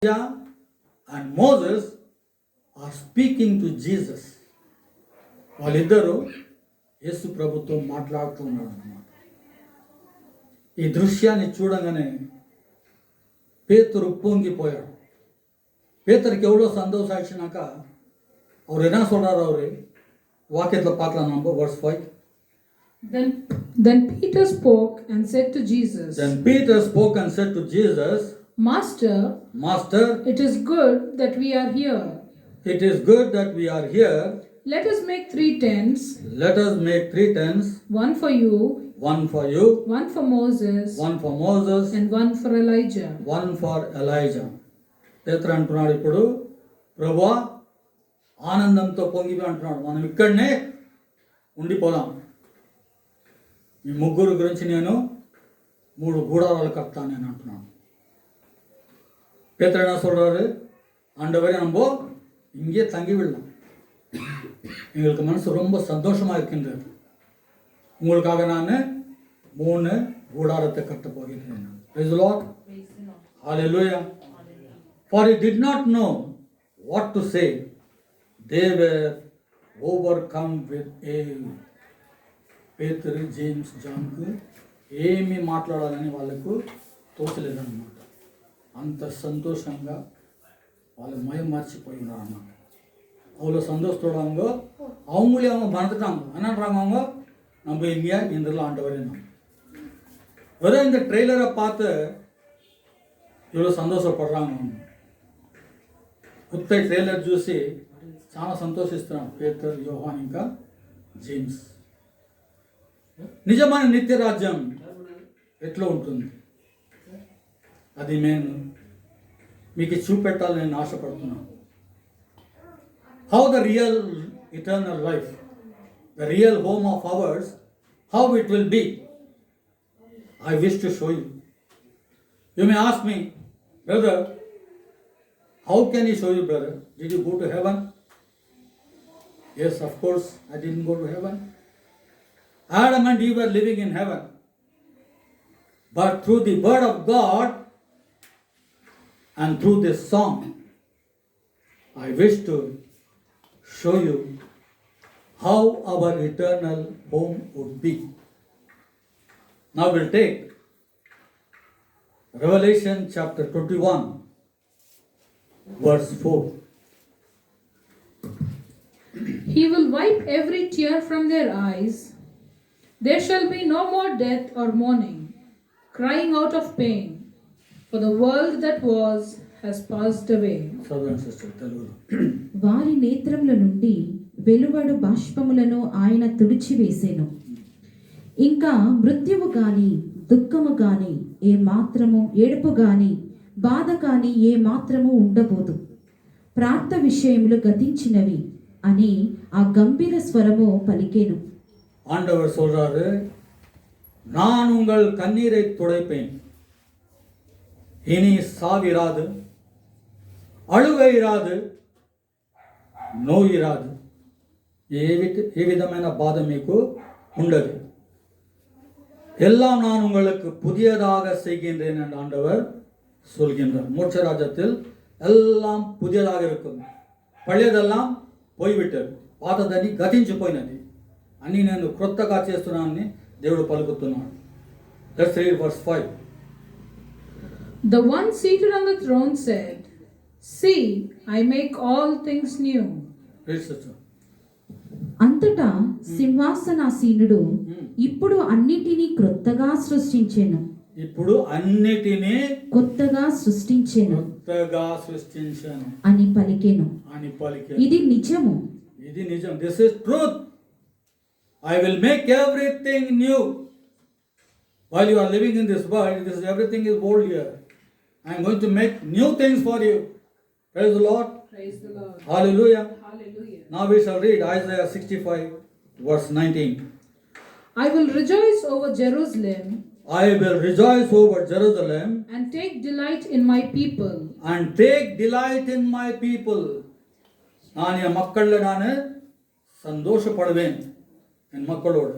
Elijah and Moses are speaking to Jesus. వాళ్ళిద్దరూ యేసు ప్రభుతో మాట్లాడుతున్నారు అన్నమాట. ఈ దృశ్యాన్ని చూడగానే பேதுரு பொங்கிப்போயாడు. பேதருக்கு எவ்வளோ சந்தோஷம் ஆயிடுச்சுனாக்கா அவர் என்ன சொல்றாரு, அவரு வாக்கியத்தில் பார்க்கலாம் நம்ம verse 5. Then Peter spoke and said to Jesus. Then Peter spoke and said to Jesus, Master, it is good that we are here. It is good that we are here. Let us make 3 tents. Let us make 3 tents. One for you. One for you. One for Moses. One for Moses. And one for Elijah. One for Elijah. పేతురు అంటున్నాడు, ఇప్పుడు ప్రభువా ఆనందంతో పొంగిపోయి అంటున్నాడు, మనం ఇక్కడనే ఉండిపోదాం. ఈ ముగ్గురు గురించి నేను 3 கூடாராలు கட்டான் నేను అంటున్నాను. பேதுரு என்ன சொல்றாரு, ஆண்டவரே நம்ம இங்கே தங்கி விடலாம், எங்களுக்கு மனசு ரொம்ப சந்தோஷமா இருக்கின்றது, உங்களுக்காக நான் 3 கூடாரத்தை கட்ட போகிறேன். Praise the Lord. Hallelujah. For he did not know what to say. They were overcome with awe. పేతురు, జేమ్స్, జాన్కు ఏమి మాట్లాడాలని వాళ్ళకు తోచలేదన్నమాట. అంత సంతోషంగా వాళ్ళు மயமார்ச்சிపోய் ఉన్నారన్నమాట. அவ்வளோ சந்தோஷத்தோடாங்க அவங்களே அவங்க மறந்துட்டாங்க. என்னன்றாங்க, அவங்க நம்ம இங்கே இந்த ஆண்டவரே நம்ம வெறும் இந்த ட்ரெய்லரை பார்த்து இவ்வளோ సంతోషப்படுறாங்க. కొత్త ట్రైలర్ చూసి చాలా సంతోషిస్తున్నాం పేతురు, యోహాన్ ఇంకా జేమ్స్. నిజమైన నిత్య రాజ్యం ఎట్లా ఉంటుంది అది నేను మీకు చూపెట్టాలని నేను ఆశపడుతున్నాను. How the real eternal life, the real home of ours, how it will be, I wish to show you. You may ask me, brother, how can he show you, brother? Did you go to heaven? Yes, of course, I didn't go to heaven. Adam and Eve were living in heaven. But through the word of God and through this song, I wish to show you how our eternal home would be. Now we'll take Revelation chapter 21, verse 4. He will wipe every tear from their eyes. There shall be no more death or mourning, crying out of pain, for the world that was has passed away. వారి నేత్రముల నుండి వెలువడు బాష్పములను ఆయన తుడిచివేసెను. ఇంకా మృత్యువు గాని, దుఃఖము గాని, ఏ మాత్రము ఏడుపు గాని, బాధ కాని ఏ మాత్రము ఉండబోదు. ప్రార్థ విషయములు గతించినవి అని ఆ గంభీర స్వరము పలికెను. ஆண்டவர் சொல்றாரு, நான் உங்கள் கண்ணீரை துடைப்பேன், இனி சாவிராது, అழுగై రాదు, నోయి రాదు, ఏ విధమైన బాధ మీకు ఉండదు. எல்லாம் நான் உங்களுக்கு புதியதாக செய்கின்றேன் என்று ஆண்டவர் சொல்கின்றார். மோட்ச ராஜ்யத்தில் எல்லாம் புதியதாக இருக்கும், పழைయదెல்லாம் పోయివిట్టదు, పాతదని గతించిపోయినది, అన్ని నేను క్రొత్తగా చేస్తున్నానని దేవుడు పలుకుతున్నాడు. Let's read verse 5. The one seated on the throne said, See, I make all things new. Read, sister. అంతటా సింహాసనాసీనుడు ఇప్పుడు అన్నిటినీ క్రొత్తగా సృష్టించెను. ఇప్పుడు అన్నిటినీ కొత్తగా సృష్టించెను అని పలికెను. ఇది నిజము. ఇది నిజం. This is truth. I will make everything new. While you are living in this world, everything is old here. I am going to make new things for you. Praise the Lord. Praise the Lord. Hallelujah. Hallelujah. Now we shall read Isaiah 65 verse 19. I will rejoice over Jerusalem. I will rejoice over Jerusalem. And take delight in my people. And take delight in my people. நான் என் மக்கள்ல நான் சந்தோஷப்படுவேன், என் மக்களோடு.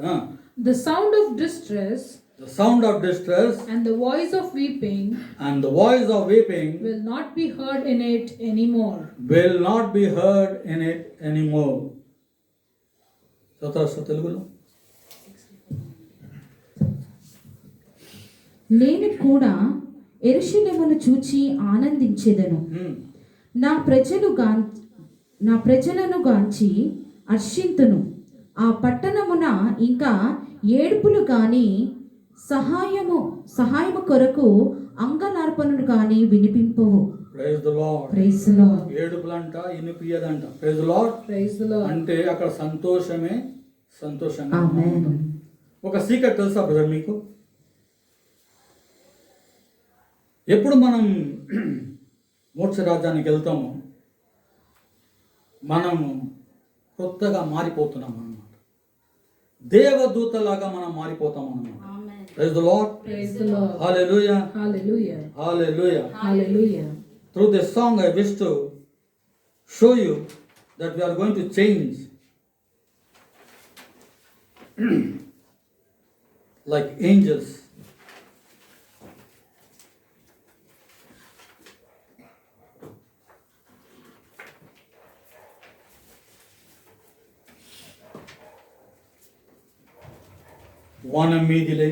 The sound of distress the sound of distress and the voice of weeping and the voice of weeping will not be heard in it anymore. will not be heard in it anymore. చదువుతా తెలుగులో. నేను కూడా యెరూషలేమును చూచి ఆనందించెదను. నా ప్రజలను గాంచి హర్షింతును. ఆ పట్టణమున ఇంకా ఏడుపులు గాని సహాయము కొరకు అంగలార్పణలు గాని వినిపింపవు. Praise the Lord. Praise the Lord. ఏడుపులంట ఇనిపియదంట. Praise the Lord. Praise the Lord. అంటే అక్కడ సంతోషంగా Amen. ఉంటుంది. ఒక సీక్రెట్ తెలుసా బ్రదర్ మీకు? ఎప్పుడు మనం మోక్ష రాజ్యానికి వెళ్తామో మనము కొత్తగా మారిపోతున్నాం అన్నమాట. దేవదూతలాగా మనం మారిపోతాం అన్నమాట. Praise the Lord. Praise the Lord. Hallelujah. Hallelujah. Hallelujah. Hallelujah. Through this song I wish to show you that we are going to change like angels. வானம் மீதிலே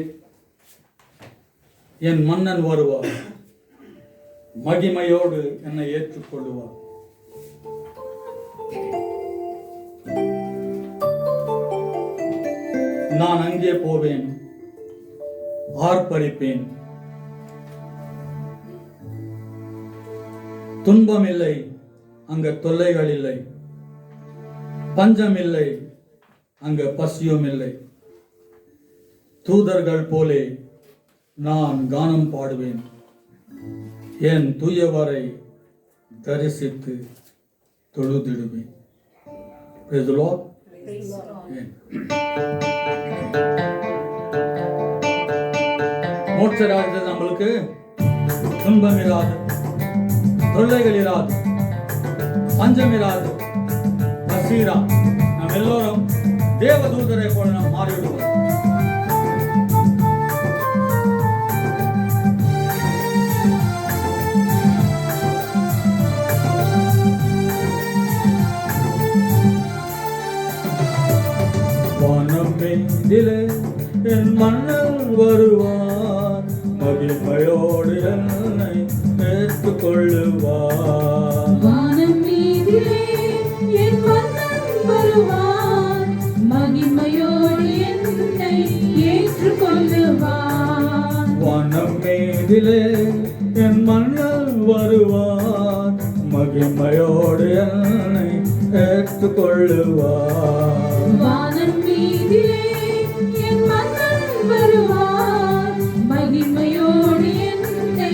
என் மன்னன் வருவார், மகிமையோடு என்னை ஏற்றுக்கொள்ளுவார். நான் அங்கே போவேன், ஆர்ப்பரிப்பேன். துன்பம் இல்லை, அங்க தொல்லைகள் இல்லை. பஞ்சம் இல்லை, அங்க பசியும் இல்லை. தூதர்கள் போலே நான் கானம் பாடுவேன், என் தூயவரை தரிசித்து தொழுதிடுவேன். Praise the Lord. மோட்ச ராஜ்யத்தில் நம்மளுக்கு துன்பம் இராது, தொல்லைகள் இராது, பஞ்சம் இராது, பசி இராது. நாம் எல்லோரும் தேவதூதரை போல நாம் மாறிவிடுவோம். வானமேதிலே என் மன்னன் வருவார், மகிமையோடு என்னை ஏற்றுக்கொள்ளுவார். வானம் மீதிலே என் மன்னன் வருவார், மகிமையோடு என்னை ஏற்றுக்கொள்ளுவார். வானம் மீதிலே என் மன்னன் வருவார், மகிமையோடு என்னை ஏற்றுக்கொள்ளுவார். வானம் மீதிலே என் மன்னன் வருவார், மகிமையோடு என்னை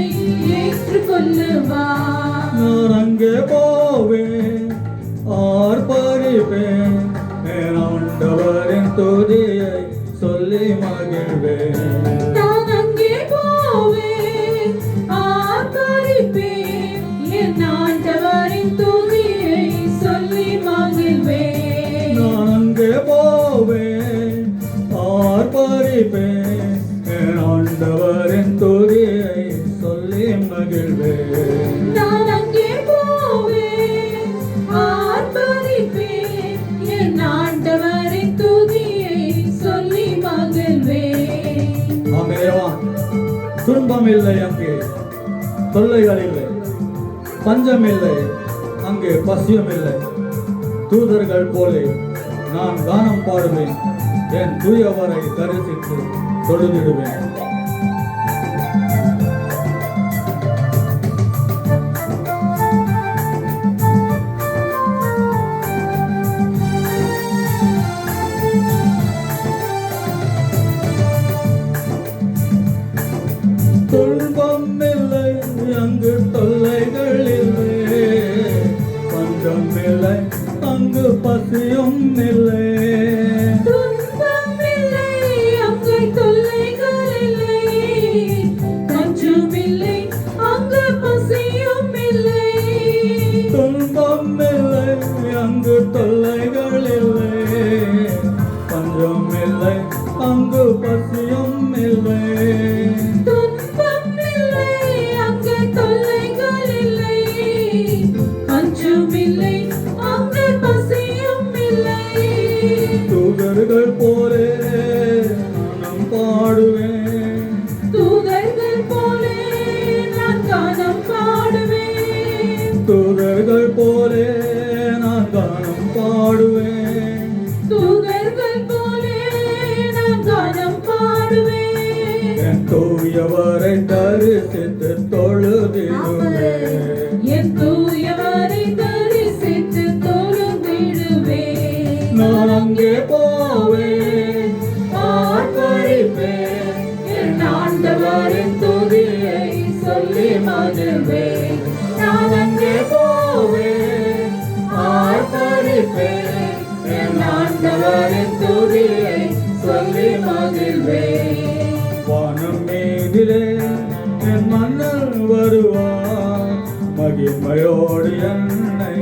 ஏற்றுக்கொள்ளுவார். நான் அங்கே போவேன், ஆர்ப்பரிப்பேன், என் ஆண்டவரின் துதியை சொல்லி மகிழ்வேன். நான் அங்கே போவேன், ஆர்ப்பரிப்பேன், என் ஆண்டவரின் துதியை சொல்லி மகிழ்வேன். நான் அங்கே போவேன், ஆர்ப்பரிப்பேன், என் ஆண்டவரின் துதியை சொல்லி மகிழ்வேன். நான் அங்கே போவேன், ஆர்ப்பரிப்பேன், என் ஆண்டவரின் துதியை சொல்லி மகிழ்வேன். ஆமென். துன்பம் இல்லை அங்கே, தொல்லைகள் இல்லை, பஞ்சம் இல்லை, அங்கே பசியும் இல்லை. தூதர்கள் போலே நான் கானம் பாடுவேன், என் தூயவரை தரிசித்து தொழுதிடுவேன். துன்பம் இல்லை, அங்கு தொல்லைகள் இல்லை, பஞ்சம் இல்லை, அங்கு பசியும் இல்லை. துன்பம் இல்லை, அங்கு தொல்லைகள் இல்லை, பஞ்சம் இல்லை, அங்கு பசியும் இல்லை. துன்பம் இல்லை, அங்கு தொல்லைகள் இல்லை, பஞ்சம் இல்லை, அங்கு பசியும் இல்லை. தூதர்கள் போலே நான் கானம் பாடுவேன், தூதர்கள் போலே நான் கானம் பாடுவேன். என் தூயவரை தரிசித்து தொழுதிடுவேன், என் தூயவரை தரிசித்து தொழுதிடுவேன். நான் அங்கே போவேன், ஆர்ப்பரிப்பேன், என் ஆண்டவரின் துதியை சொல்லி மகிழ்வேன். நான் அங்கே போவேன், ஆர்ப்பரிப்பேன், என் ஆண்டவரின் துதியை சொல்லி மகிழ்வேன். வானம் மீதிலே என் மன்னன் வருவார், மகிமையோடு என்னை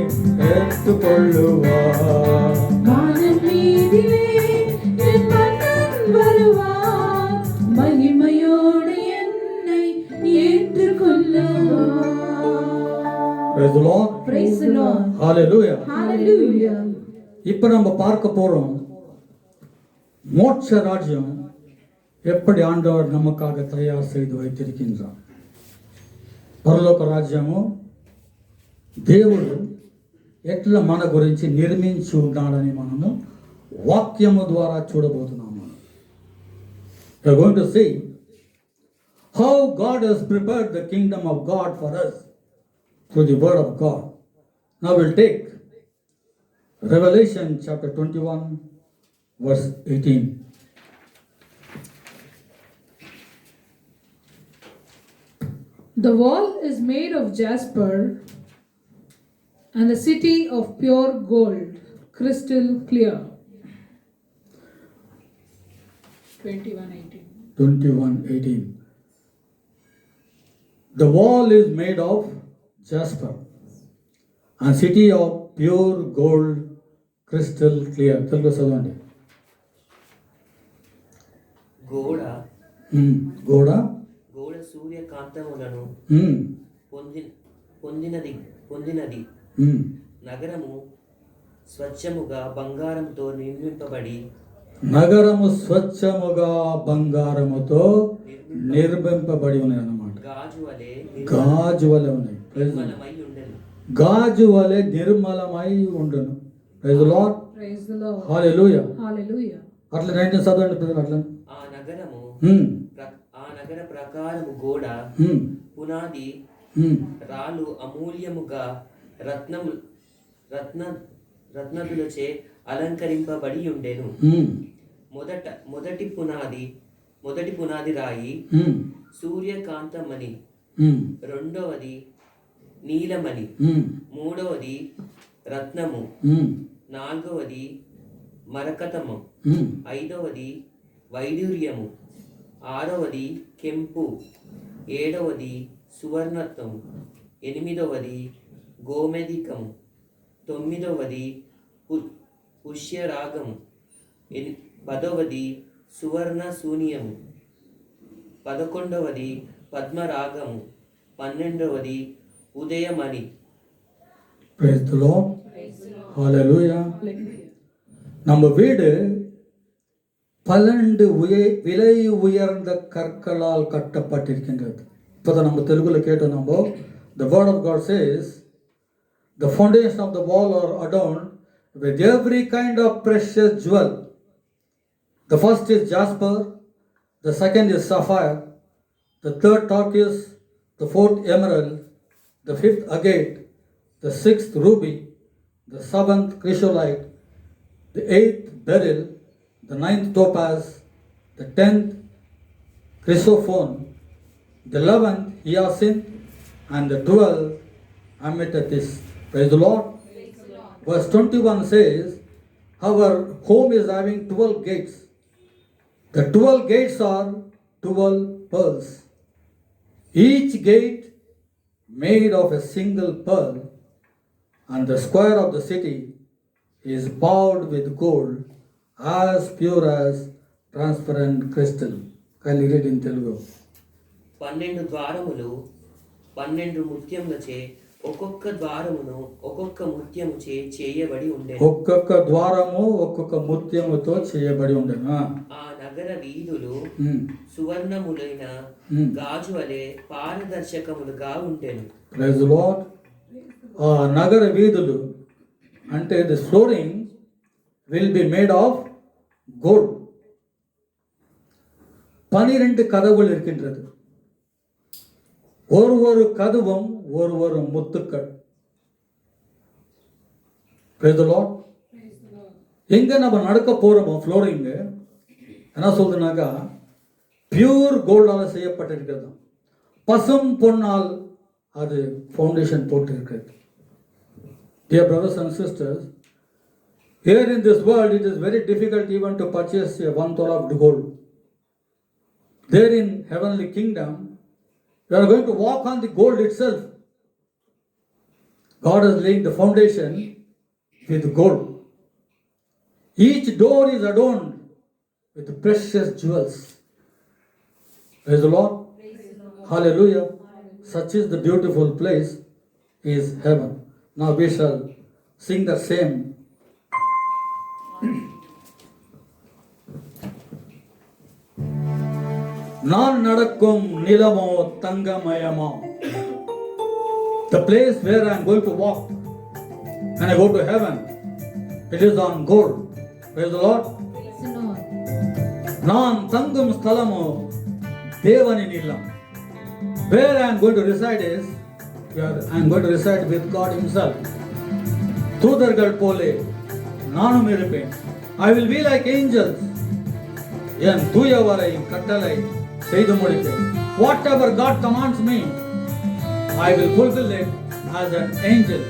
ஏற்றுக்கொள்ளுவார். வானம் மீதிலே என் மன்னன் வருவார், மகிமையோடு என்னை ஏற்றுக்கொள்ளுவார். Praise the Lord. Praise the Lord. Hallelujah. Hallelujah. இப்போ நம்ம பார்க்க போறோம் மோட்ச ராஜ்யம் எப்படி ஆண்டவர் நமக்காக தயார் செய்து வைத்திருக்கின்றார். పరలోక రాజ్యము దేవుడు ఎట్లా మన గురించి నిర్మించి ఉన్నాడని మనము వాక్యము ద్వారా చూడబోతున్నాము. We are going to see how God has prepared the kingdom of God for us through the word of God. Now we'll take Revelation chapter 21 verse 18. The wall is made of jasper, and the city of pure gold, crystal clear. 21:18. 21:18. The wall is made of jasper, and city of pure gold, crystal clear. Telugu చదవండి. గోడ గోడ గోడ సూర్యకాంతములను మ్మ్. పొందినది మ్మ్. నగరము స్వచ్ఛముగా బంగారంతో నిర్మింపబడి నగరము స్వచ్ఛముగా బంగారముతో నిర్మింపబడి ఉన్నాయి అన్నమాట. గాజు వలె గాజు వలె ఉన్నాయి. నిర్మలమై ఉండెను. గాజు వలె నిర్మలమై ఉండును. Praise the lord. Praise the Lord. Hallelujah. Hallelujah. అట్లా 19 చదవండి ప్రజలు అట్లా. ఆ నగరము మ్మ్. ఆ నగర ప్రకారము గోడ మ్మ్. పునాది మ్మ్. రాళ్ళు అమూల్యముగా రత్నదులచే అలంకరింపబడి ఉండెను. మ్మ్. మొదటి పునాది రాయి మ్మ్. సూర్యకాంతమణి, మ్మ్. రెండవది నీలమణి, మ్మ్. మూడవది రత్నము, మ్మ్. నాలుగవది మరకతము, మ్మ్. ఐదవది వైడూర్యము, ఆరవది కెంపు, ఏడవది సువర్ణత్వము, ఎనిమిదవది గోమెదికము, తొమ్మిదవది పుష్యరాగము, పదవది సువర్ణ శూన్యము, 11వది పద్మరాగము, 12వది ఉదయమణి. Praise the Lord. Hallelujah. Hallelujah. நம்ம வீடு 12 விலை உயர்ந்த கற்களால் கட்டப்பட்டிருக்கின்றது. இப்போதான் நம்ம தெலுங்குல கேட்டோம். நம்ம the word of God says the foundation of the wall are adorned with every kind of precious jewel. The first is jasper, the second is sapphire, the third turquoise, the fourth emerald, the fifth agate, the sixth ruby, the seventh chrysolite, the eighth beryl, the ninth topaz, the 10th chrysophone, the 11th hyacinth, and the 12th amethyst. Praise the Lord. Verse 21 says, our home is having 12 gates. The 12 gates are 12 pearls. Each gate made of a single pearl, and the square of the city is bowed with gold, as pure as transparent crystal. Can you read in Telugu? 12 ద్వారములు 12 ముత్యములచే ఒక్కొక్క ద్వారమును ఒక్కొక్క ముత్యముచే చేయబడి ఉండెను. ఒక్కొక్క ద్వారము ఒక్కొక్క ముత్యముతో చేయబడి ఉండెను. ఆ నగర వీధులు Hmm. సువర్ణములైన గాజు వలె పారదర్శకములుగా ఉండెను. Praise the Lord. ఆ నగర వీధులు అంటే the flooring will be made of gold. 12 கதவுகள் இருக்கின்றது. ஒரு கதவும் ஒரு முத்துக்கள். Praise the Lord. எங்க நம்ம நடக்க போறோமோ ஃப்ளோரிங் என்ன சொல்றதுனாக்கா பியூர் கோல்டால செய்யப்பட்டிருக்கிறது. பசும் பொன்னால் அது ஃபவுண்டேஷன் போட்டு இருக்கிறது. Dear brothers and sisters, here in this world it is very difficult even to purchase a 1 tola of gold. There in heavenly kingdom, we are going to walk on the gold itself. God is laying the foundation with gold. Each door is adorned with precious jewels. Praise the Lord. Hallelujah. Such is the beautiful place is heaven. Now we shall sing the same. நான் நடக்கும் நிலமோ தங்கமயமோ. The place where I am going to walk when I go to heaven, it is on gold. Praise the Lord. Praise the Lord. நான் தங்கும் ஸ்தலமோ தேவனின் இல்லம். Where I am going to reside is, I am going to reside with God himself. தூதர்கள் போலே நானும் இருப்பேன். I will be like angels. என் தூயவரை கட்டளை செய்து முடிப்பேன். Whatever God commands me, I will fulfill it as an angel.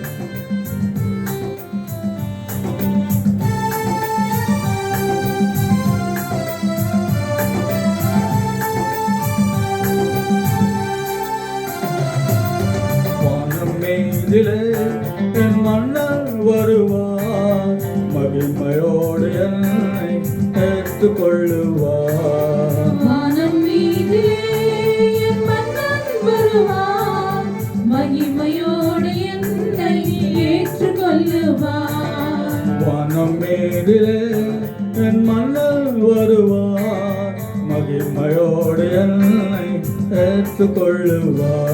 வானமேதிலே என் மன்னர் வருவார், மகிமையோடு என்னை ஏற்றுக்கொள்ளுவார். வானம் மீதிலே என் மன்னன் வருவார், மகிமையோடு என்னை ஏற்றுக்கொள்ளுவார். வானம் மேதிலே என் மன்னர் வருவார், மகிமையோடு என்னை ஏற்றுக்கொள்ளுவார்.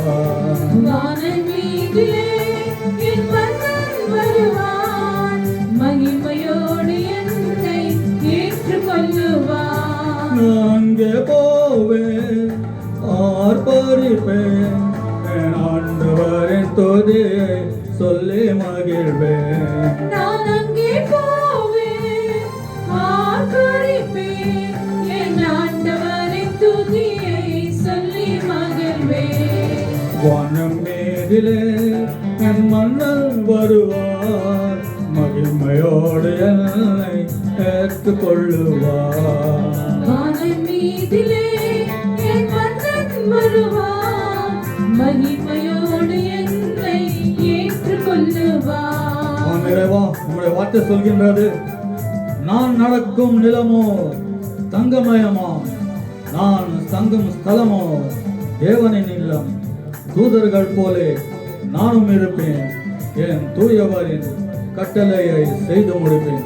வானம் மீதிலே என் மன்னன் வருவார், மகிமையோடு என்னை ஏற்றுக்கொள்ளுவார். நான் அங்கே போவேன், ஆர்ப்பரிப்பேன், என் ஆண்டவரின் துதியை சொல்லி மகிழ்வேன். நான் அங்கே போவேன், ஆர்ப்பரிப்பேன், என் ஆண்டவரின் துதியை சொல்லி மகிழ்வேன். வானம் மேதிலே என் மன்னர் வருவார், மகிமையோடு என்னை ஏற்றுக்கொள்ளுவார். வானம் மீதிலே என் மன்னன் வருவார், மகிமையோடு என்னை ஏற்றுக்கொள்ளுவார். நிறைவா உங்களுடைய வார்த்தை சொல்கின்றது, நான் நடக்கும் நிலமோ தங்கமயமா, நான் தங்கும் ஸ்தலமோ தேவனின் இல்லம். தூதர்கள் போலே நானும் இருப்பேன், என் தூயவரின் கட்டளையை செய்து முடிப்பேன்.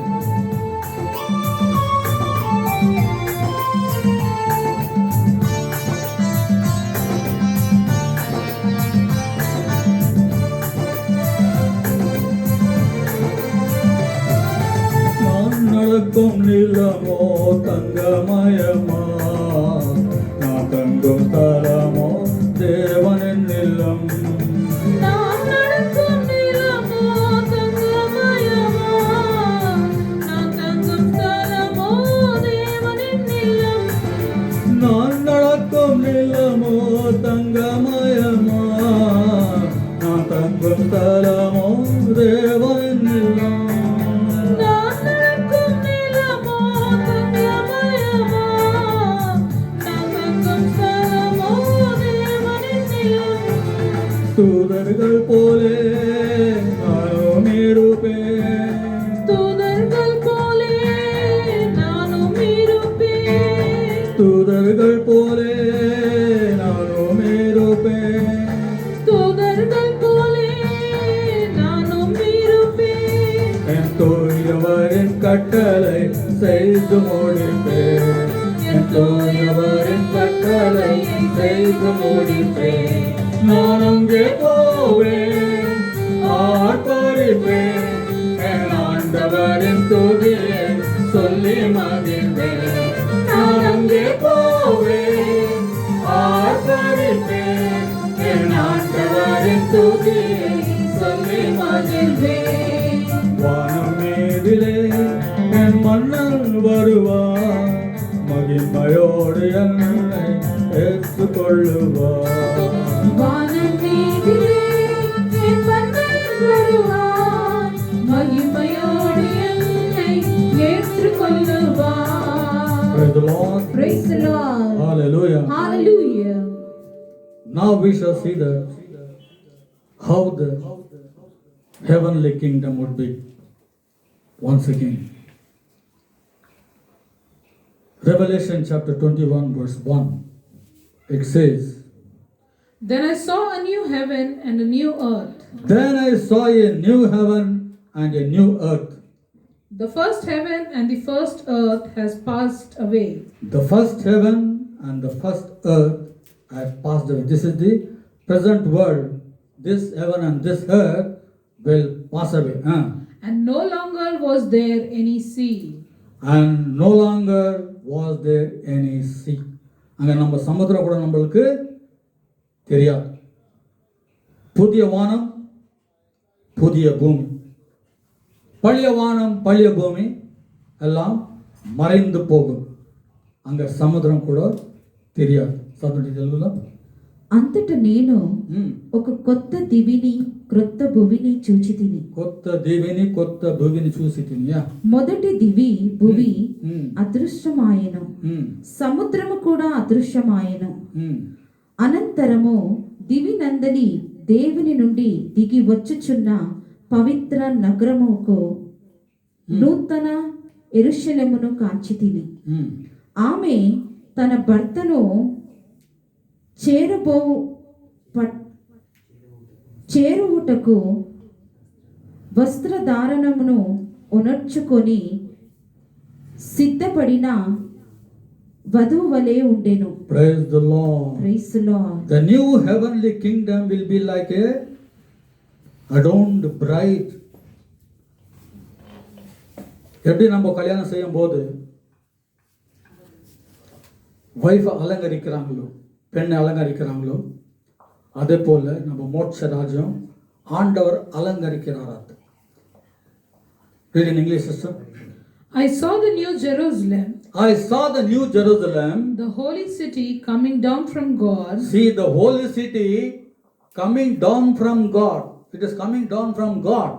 நான் நடக்கும் நிலமோ தங்கமயமா, நான் தங்கும் ஸ்தலமோ தேவனின் இல்லம். நான் நடக்கும் நிலமோ தங்கமயமா, நான் தங்கும் ஸ்தலமோ தேவனின் இல்லம். நான் நடக்கும் நிலமோ தங்கமயமா, நான் தங்கும் ஸ்தலமோ தேவனின் இல்லம். நான் நடக்கும் நிலமோ தங்கமயமா, நான் தங்கும் ஸ்தலமோ தேவனின் இல்லம். தூதர்கள் போலே நானும் இருப்பேன், தூதர்கள் போலே நானும் இருப்பேன். தூதர்கள் போலே நானும் இருப்பேன். தூதர்கள் போலே நானும் இருப்பேன். என் தூயவரின் கட்டளை செய்து முடிப்பேன், என் தூயவரின் கட்டளை செய்து முடிப்பேன். நான் அங்கே போவேன், மகிழ்வேன் நான் அங்கே போவேன் ஆர்ப்பரிப்பேன் என் ஆண்டவரின் துதியை சொல்லி மகிழ்வேன் வானம் மேதிலே என் மன்னன் வருவார் மகிமையோடு என்னை ஏற்றுக்கொள்ளுவார் வானம் மீதிலே என் மன்னன் வருவார் மகிமையோடு என்னை ஏற்றுக்கொள்ளுவார். Praise the Lord. Praise the Lord. Hallelujah. Hallelujah. Now we shall see how the heavenly kingdom would be once again. Revelation chapter 21 verse 1. It says, Then I saw a new heaven and a new earth. Then I saw a new heaven and a new earth. The first heaven and the first earth has passed away, The first heaven and the first earth have passed away. This is the present world. This heaven and this earth will pass away. and no longer was there any sea. And no longer was there any sea. அங்கே நம்ம சமுத்திரம் கூட நம்மளுக்கு தெரியாது. புதிய வானம் புதிய பூமி, பழைய வானம் பழைய பூமி எல்லாம் மறைந்து போகும். அங்கே சமுத்திரம் கூட தெரியாது. చదవండి తెలుగులో. అంతట నేను ఒక కొత్త దివిని క్రొత్త భువిని చూచితిని. కొత్త దివిని కొత్త భువిని చూసి తినియా. మొదటి దివి భువి అదృశ్యమాయెను, సముద్రము కూడా అదృశ్యమాయెను. అనంతరము దివి నందలి దేవుని నుండి దిగి వచ్చుచున్న పవిత్ర నగరముకు నూతన యెరూషలేమును కాంచితిని. ఆమె తన భర్తను చేరువుటకు వస్త్రధారణమును ఉనర్చుకొని సిద్ధపడిన వధువు వలె ఉండెను. Praise the Lord. Praise the Lord. The new heavenly kingdom will be like a adorned bride. எப்படி நம்ம கல்யாணம் செய்யும் போது வைஃப் அலங்கரிக்கிறாங்களோ, பெண்ணை அலங்கரிக்கிறாங்களோ, அதே போல நம்ம மோட்ச ராஜ்யம் ஆண்டவர் அலங்கரிக்கிறார். Read in English, sister. I saw the new Jerusalem, I saw the new Jerusalem, the holy city coming down from God, see the holy city coming down from God. It is coming down from God.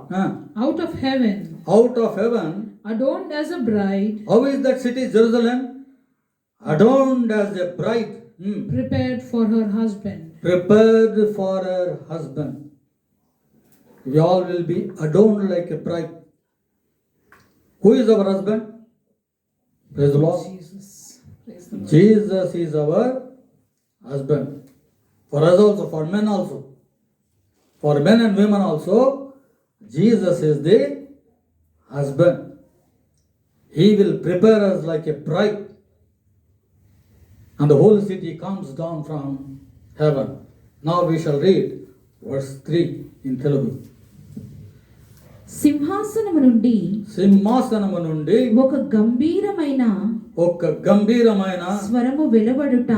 out of heaven, Out of heaven. adorned as a bride, How is that city Jerusalem? Adorned as a bride. prepared for her husband. Prepared for her husband. We all will be adorned like a bride. Who is our husband? Praise the Lord. Jesus. Praise the Lord. Jesus is our husband. For us also, for men also. For men and women also, Jesus is the husband. He will prepare us like a bride. And the whole city comes down from heaven. Now we shall read verse 3 in Telugu. సింహాసనము నుండి సింహాసనము నుండి ఒక గంభీరమైన ఒక గంభీరమైన స్వరము వెలువడుట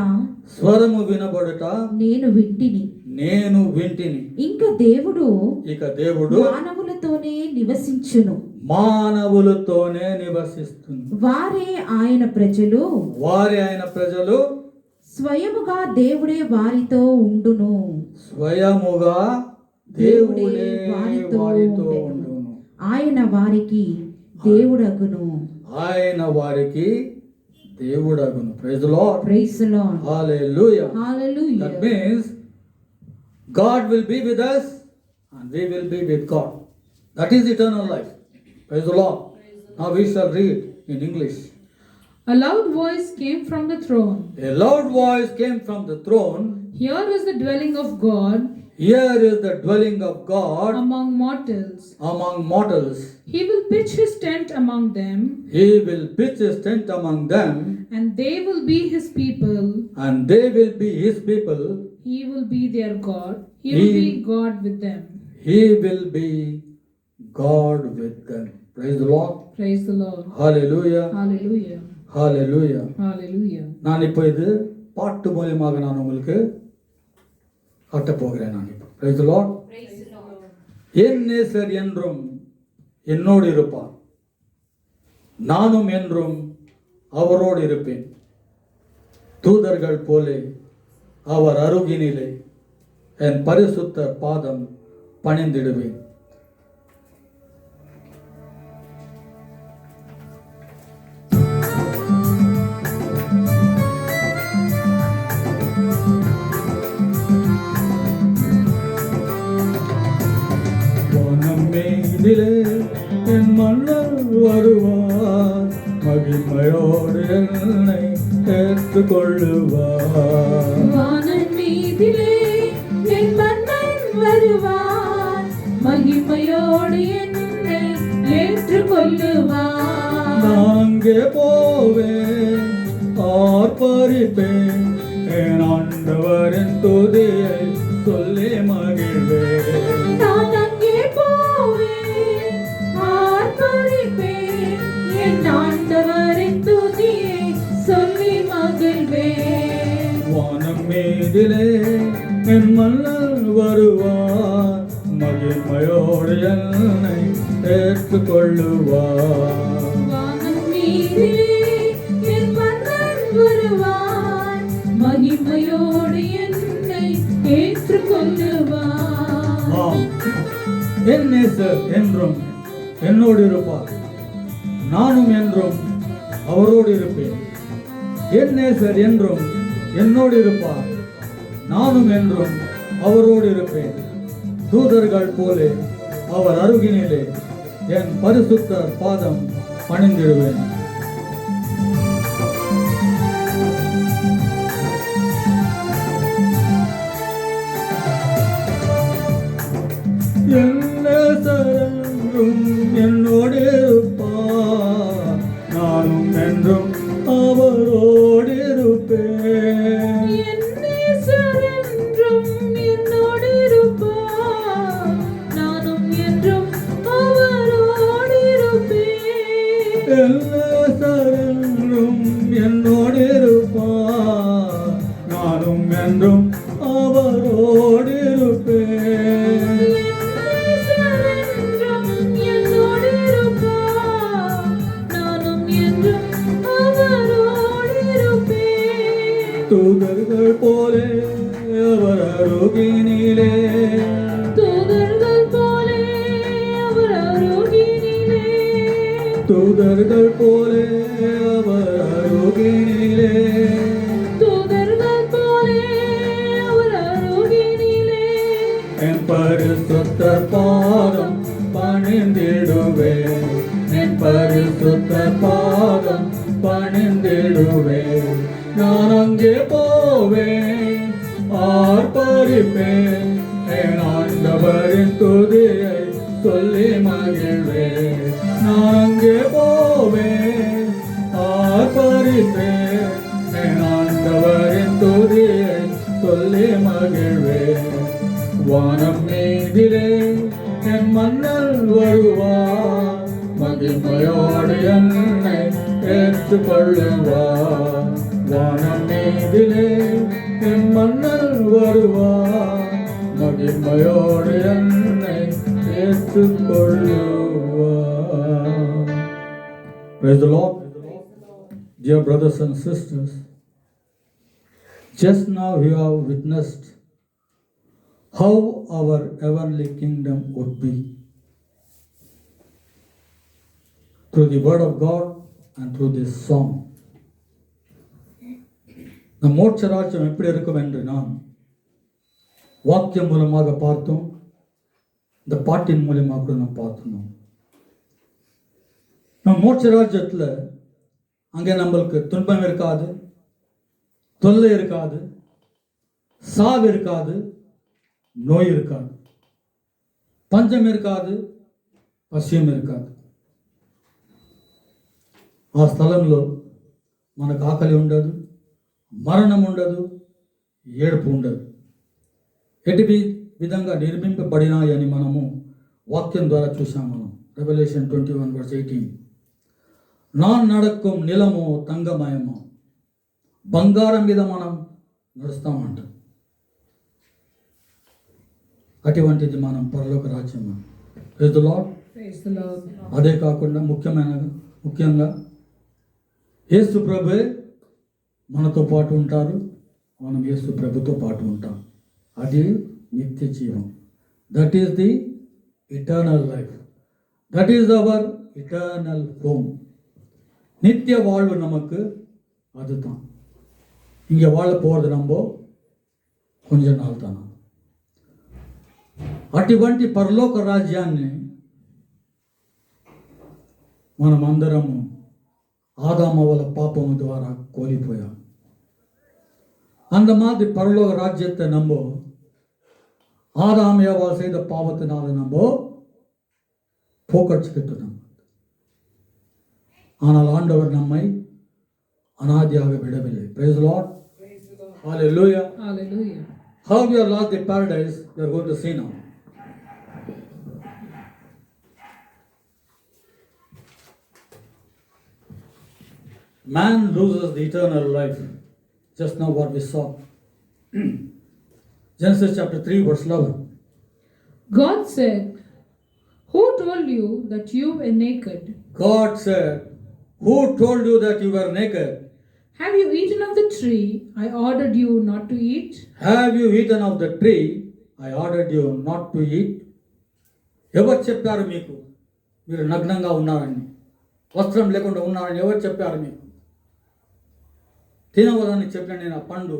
స్వరము వినబడుట నేను వింటిని. నేను వింటిని. ఇంక దేవుడు ఇక దేవుడు మానవులతోనే నివసించును, మానవులతోనే నివసిస్తుంది. వారే ఆయన ప్రజలు, వారి ఆయన ప్రజలు. స్వయముగా దేవుడే వారితో ఉండును. స్వయముగా దేవుడే వారితో ఉండును. ఆయన వారికి దేవుడగును. ఆయన వారికి దేవుడగును. Praise the Lord. Praise the Lord. Hallelujah. Hallelujah. That means God will be with us and we will be with God. That is eternal life. Praise the Lord. Now we shall read in English. A loud voice came from the throne. A loud voice came from the throne. Here is the dwelling of God Here is the dwelling of God among mortals. among mortals. He will pitch his tent among them, He will pitch his tent among them, and they will be his people. and they will be his people. He will be their God. He will be God with them. He will be God with them. Praise the Lord. Praise the Lord. Hallelujah. Hallelujah. Hallelujah. Hallelujah. நான் இப்போ இது பாட்டு மூலியமாக நான் உங்களுக்கு காட்டப் போகிறேன். நான் இப்போ Praise the Lord. என் நேசர் என்றும் என்னோடு இருப்பார், நானும் என்றும் அவரோடு இருப்பேன். தூதர்கள் போலே அவர் அருகினிலே என் பரிசுத்த பாதம் பணிந்திடுவேன். இதிலே என் மன்னர் வருவார், மகிமையோடு என்னை ஏற்றுக்கொள்ளுவார். வானன் மீதிலே என் மன்னன் வருவார், மகிமையோடு என்னை ஏற்றுக்கொள்ளுவார். நான் அங்கே போவேன், ஆர்ப்பரிப்பேன், என் ஆண்டவரின் துதியை சொல்லி மகிழ்வேன். நான் அங்கே போவேன், ஆர்ப்பரிப்பேன், என் ஆண்டவரின் துதியை சொல்லி மகிழ்வேன். வானம் மீதிலே என் மன்னன் வருவார், மகிமையோடு என்னை ஏற்றுக்கொள்ளுவார். வானம் மீதிலே என் மன்னன் வருவார், மகிமையோடு என்னை ஏற்றுக்கொள்ளுவார். ஆம், என் நேசர் என்றும் என்னோடு இருப்பார், நானும் என்றும் அவரோடு இருப்பேன். என் நேசர் என்றும் என்னோடு இருப்பார், நானும் என்றும் அவரோடு இருப்பேன். தூதர்கள் போலே அவர் அருகினிலே என் பரிசுத்த பாதம் பணிந்திடுவேன். என் நேசர் என்றும் என்னோடு இருப்பார், நானும் என்றும் அவரோடு இருப்பேன். என் நேசர் என்றும் என்னோடு இருப்பார், நானும் என்றும் அவரோடு இருப்பேன். என் நேசர் என்றும் என்னோடு இருப்பார், நானும் என்றும் அவரோடு இருப்பேன். என்னோடு இருப்பார், நானும் என்றும் அவரோடு இருப்பேன். தூதர்கள் போலே அவர் அருகினிலே, தூதர்கள் போலே அவர் அருகினிலே, தூதர்கள் போலே அவர் அருகினிலே தூதர்கள் போலே அவர் அருகினிலே என் பரிசுத்த பாதம் பணிந்திடுவேன். என் பரிசுத்த பாதம் பணிந்திடுவேன். நான் அங்கே போவேன், ஆர்ப்பரிப்பேன், என் ஆண்டவரின் துதியை சொல்லி மகிழ்வேன். நான் அங்கே போவேன், ஆர்ப்பரிப்பேன், என் ஆண்டவரின் துதியை சொல்லி மகிழ்வேன். வானம் மீதிலே என் மன்னர் வருவார், மகிமையோடு என்னை ஏற்றுக்கொள்ளுவார். வானம் மீதிலே என் மன்னர் வருவார், மகிமையோடு என்னை ஏற்றுக்கொள்ளுவார். Praise the Lord. Dear brothers and sisters, just now we have witnessed how our heavenly kingdom would be through the word of God and through this song. நம் மோட்ச ராஜ்யம் எப்படி இருக்கும் என்று நாம் வாக்கியம் மூலமாக பார்த்தோம், இந்த பாட்டின் மூலமாக கூட நாம் பார்த்தோம். நம் மோட்ச ராஜ்யத்தில் அங்கே நம்மளுக்கு துன்பம் இருக்காது, தொல்லை இருக்காது, சாவு இருக்காது, நோய் இருக்காது, பஞ்சம் இருக்காது, పశ్చిమ కాదు. ఆ స్థలంలో మనకు ఆకలి ఉండదు, మరణం ఉండదు, ఏడుపు ఉండదు. ఎటు విధంగా నిర్మింపబడినాయని మనము వాక్యం ద్వారా చూసాం. మనం Revelation 21 verse 18. நான் நடக்கும் நிலமோ தங்கமயமோ, బంగారం మీద మనం నడుస్తామంట. అటువంటిది మనం పరలోక రాజ్యం. Praise the lord. Praise the Lord. అదే కాకుండా ముఖ్యంగా యేసు ప్రభువే మనతో పాటు ఉంటారు, మనం యేసు ప్రభుతో పాటు ఉంటాం. అది నిత్య జీవం. That is the eternal life. That is our eternal home. நித்திய வாழ்வு நமக்கு அதுதான். இங்கே வாழ போகிறது நம்ம కొంచె నాள் தானா. అటువంటి పరలోక రాజ్యాన్ని మనమందరము ஆதாமவல பாப்பம் ద్వారా கோலிப்போயாம். அந்த மாதிரி பரலோக ராஜ்யத்தை நம்ம ஆதாம் ஏவாள் செய்த பாவத்தினால நம்ம போக்கடிச்சுக்கிட்டோம். ஆனால் ஆண்டவர் நம்மை அனாதியாக விடவில்லை. Praise the Lord. Hallelujah. Hallelujah. How we have lost the paradise, we are going to see now. Man loses the eternal life. Just now what we saw. Genesis chapter 3 verse 11. God said, "Who told you that you were naked? God said, who told you that you were naked? Have you eaten of the tree I ordered you not to eat?" Have you eaten of the tree I ordered you not to eat? ఎవరు చెప్పారు మీకు మీరు నగ్నంగా ఉన్నారని, వస్త్రం లేకుండా ఉన్నారని ఎవరు చెప్పారు మీకు? తినవదని చెప్పిన నేను ఆ పండు,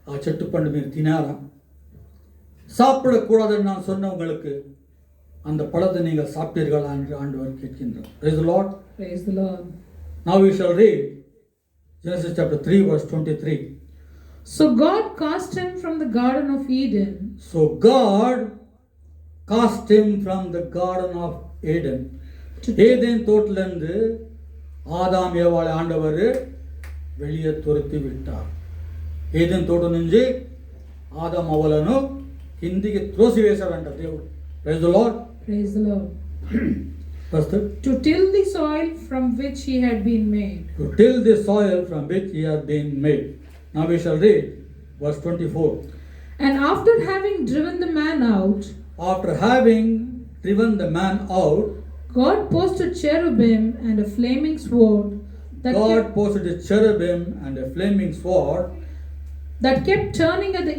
ఆ చెట్టు పండు మీరు తినారా? சாப்பிடக்கூடாதுன்னு நான் சொன்ன உங்களுக்கு அந்த பழத்தை நீங்கள் சாப்பிட்டீர்களா என்று ஆண்டவர் கேட்கின்றார். Praise the Lord. Praise the Lord. Now we shall read Genesis chapter 3 verse 23. So God cast him from the Garden of Eden. So God cast him from the Garden of Eden. Eden தோட்டத்திலிருந்து Adam ఏవాళ్ళ ఆండవరు வெளியே துரத்தி విట్టారు. ఏదెన్ తోట నుంచి ఆదాం అవ్వలను కిందికి త్రోసివేశాడంట దేవుడు. Praise the Lord. Praise the Lord. First, To till the soil from which he had been made. to till the soil from which he had been made. Now we shall read verse 24. And after having driven the man out, After having driven the man out, God posted cherubim and a flaming sword God posted a cherubim and a flaming sword that kept turning at the